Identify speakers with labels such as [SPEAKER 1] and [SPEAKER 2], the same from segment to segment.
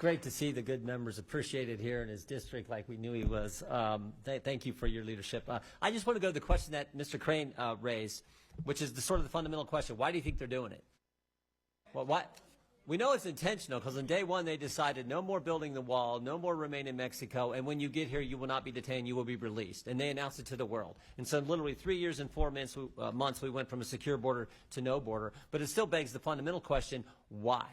[SPEAKER 1] Great to see the good members appreciated here in his district like we knew he was. Thank you for your leadership. I just want to go to the question that Mr. Crane raised, which is the sort of the fundamental question. Why do you think they're doing it? Well, why? We know it's intentional because on day one they decided no more building the wall, no more remain in Mexico, and when you get here you will not be detained, you will be released. And they announced it to the world. And so literally 3 years and 4 months we went from a secure border to no border. But it still begs the fundamental question, why?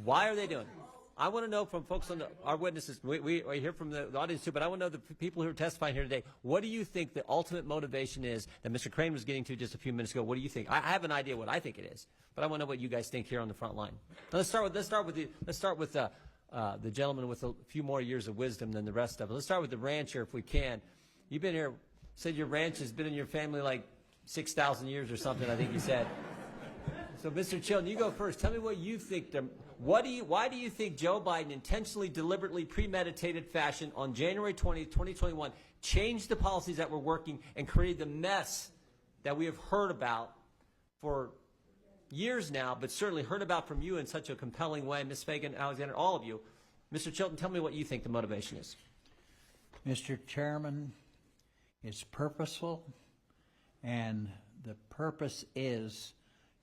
[SPEAKER 1] Why are they doing it? I want to know from folks on our witnesses, we hear from the audience too, but I want to know the people who are testifying here today, what do you think the ultimate motivation is that Mr. Crane was getting to just a few minutes ago? What do you think? I have an idea what I think it is, but I want to know what you guys think here on the front line. Now, let's start with the gentleman with a few more years of wisdom than the rest of us. Let's start with the rancher if we can. You've been here, said your ranch has been in your family like 6,000 years or something, I think you said. So, Mr. Chilton, you go first. Tell me what you think. Why do you think Joe Biden intentionally, deliberately, premeditated fashion on January 20th, 2021 changed the policies that were working and created the mess that we have heard about for years now, but certainly heard about from you in such a compelling way, Ms. Fagan, Alexander, all of you. Mr. Chilton, tell me what you think the motivation is.
[SPEAKER 2] Mr. Chairman, it's purposeful, and the purpose is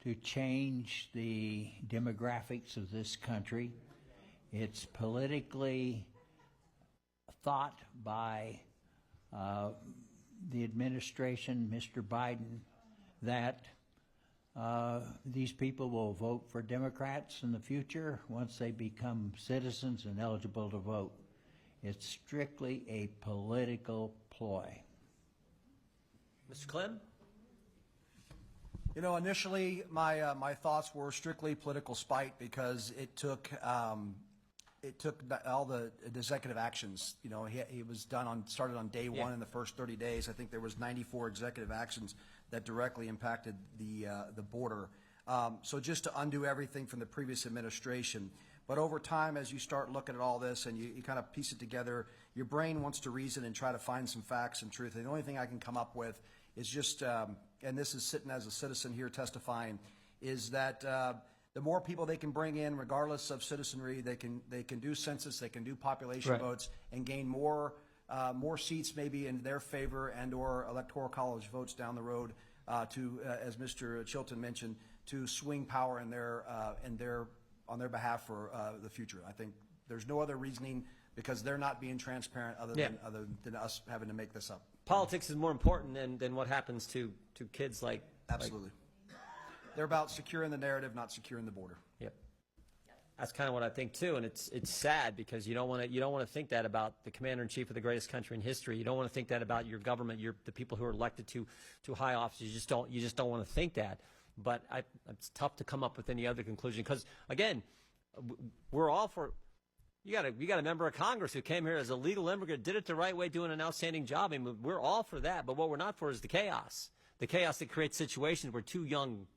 [SPEAKER 2] to change the demographics of this country. It's politically thought by the administration, Mr. Biden, that these people will vote for Democrats in the future once they become citizens and eligible to vote. It's strictly a political ploy.
[SPEAKER 1] Mr. Clem?
[SPEAKER 3] You know, initially my thoughts were strictly political spite because it took all the executive actions. You know, he was started on day one in the first 30 days. I think there was 94 executive actions that directly impacted the border. So just to undo everything from the previous administration. But over time, as you start looking at all this and you kind of piece it together, your brain wants to reason and try to find some facts and truth. And the only thing I can come up with is just, and this is sitting as a citizen here testifying, is that the more people they can bring in, regardless of citizenry, they can do census, they can do population votes, and gain more seats maybe in their favor and/or electoral college votes down the road to, as Mr. Chilton mentioned, to swing power on their behalf for the future. I think there's no other reasoning because they're not being transparent other than us having to make this up.
[SPEAKER 1] Politics is more important than what happens to kids like...
[SPEAKER 3] Absolutely. They're about securing the narrative, not securing the border.
[SPEAKER 1] Yep. That's kind of what I think too, and it's sad because you don't want to think that about the commander-in-chief of the greatest country in history. You don't want to think that about your government, the people who are elected to high office. You just don't want to think that. But it's tough to come up with any other conclusion because again, we're all for. You got a member of Congress who came here as a legal immigrant, did it the right way, doing an outstanding job. I mean, we're all for that. But what we're not for is the chaos that creates situations where two young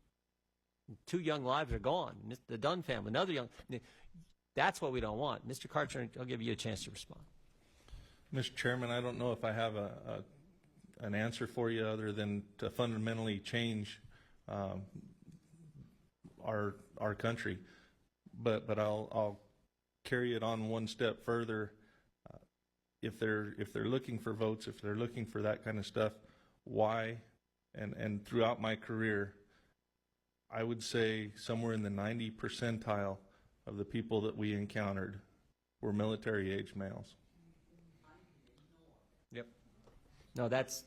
[SPEAKER 1] lives are gone. The Dunn family, another young. That's what we don't want. Mr. Karcher, I'll give you a chance to respond.
[SPEAKER 4] Mr. Chairman, I don't know if I have an answer for you other than to fundamentally change our country, but I'll carry it on one step further. If they're looking for votes, if they're looking for that kind of stuff, why? And throughout my career, I would say somewhere in the 90 percentile of the people that we encountered were military-age males.
[SPEAKER 1] Yep. No, that's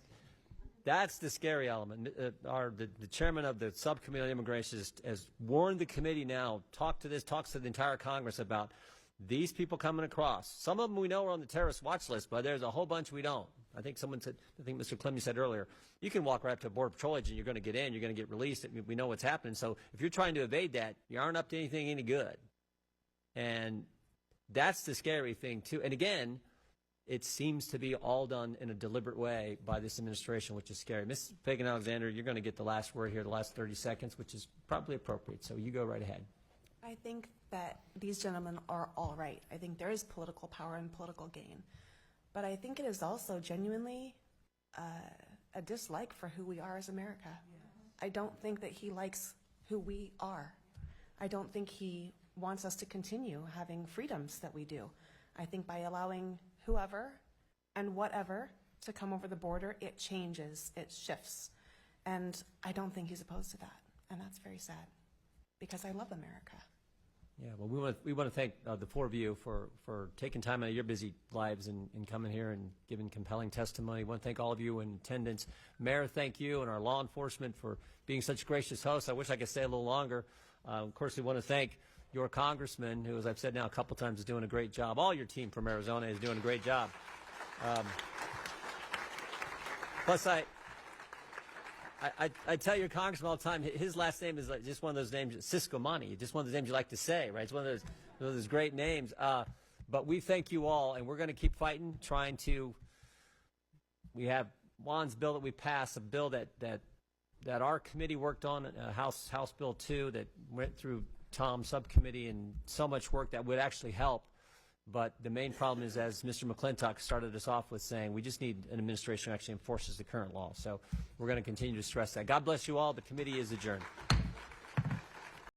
[SPEAKER 1] the scary element. The chairman of the subcommittee on immigration has warned the committee now, talks to the entire Congress about these people coming across. Some of them we know are on the terrorist watch list, but there's a whole bunch we don't. I think Mr. Clemmy said earlier, you can walk right up to a Border Patrol agent, you're going to get in, you're going to get released. We know what's happening. So if you're trying to evade that, you aren't up to anything any good. And that's the scary thing, too. And again, it seems to be all done in a deliberate way by this administration, which is scary. Ms. Fagan-Alexander, you're going to get the last word here, the last 30 seconds, which is probably appropriate. So you go right ahead.
[SPEAKER 5] I think that these gentlemen are all right. I think there is political power and political gain. But I think it is also genuinely a dislike for who we are as America. I don't think that he likes who we are. I don't think he wants us to continue having freedoms that we do. I think by allowing whoever and whatever to come over the border, it changes, it shifts. And I don't think he's opposed to that. And that's very sad, because I love America.
[SPEAKER 1] Yeah, well, we want to thank the four of you for taking time out of your busy lives and coming here and giving compelling testimony. We want to thank all of you in attendance. Mayor, thank you, and our law enforcement for being such gracious hosts. I wish I could stay a little longer. Of course, we want to thank your congressman, who, as I've said now a couple times, is doing a great job. All your team from Arizona is doing a great job. Plus, I tell your congressman all the time, his last name is like just one of those names, Cisco Money, just one of those names you like to say, right? It's one of those great names. But we thank you all, and we're going to keep fighting, trying to. We have Juan's bill that we passed, a bill that our committee worked on, House Bill 2, that went through Tom's subcommittee, and so much work that would actually help. But the main problem is, as Mr. McClintock started us off with saying, we just need an administration who actually enforces the current law. So we're going to continue to stress that. God bless you all. The committee is adjourned.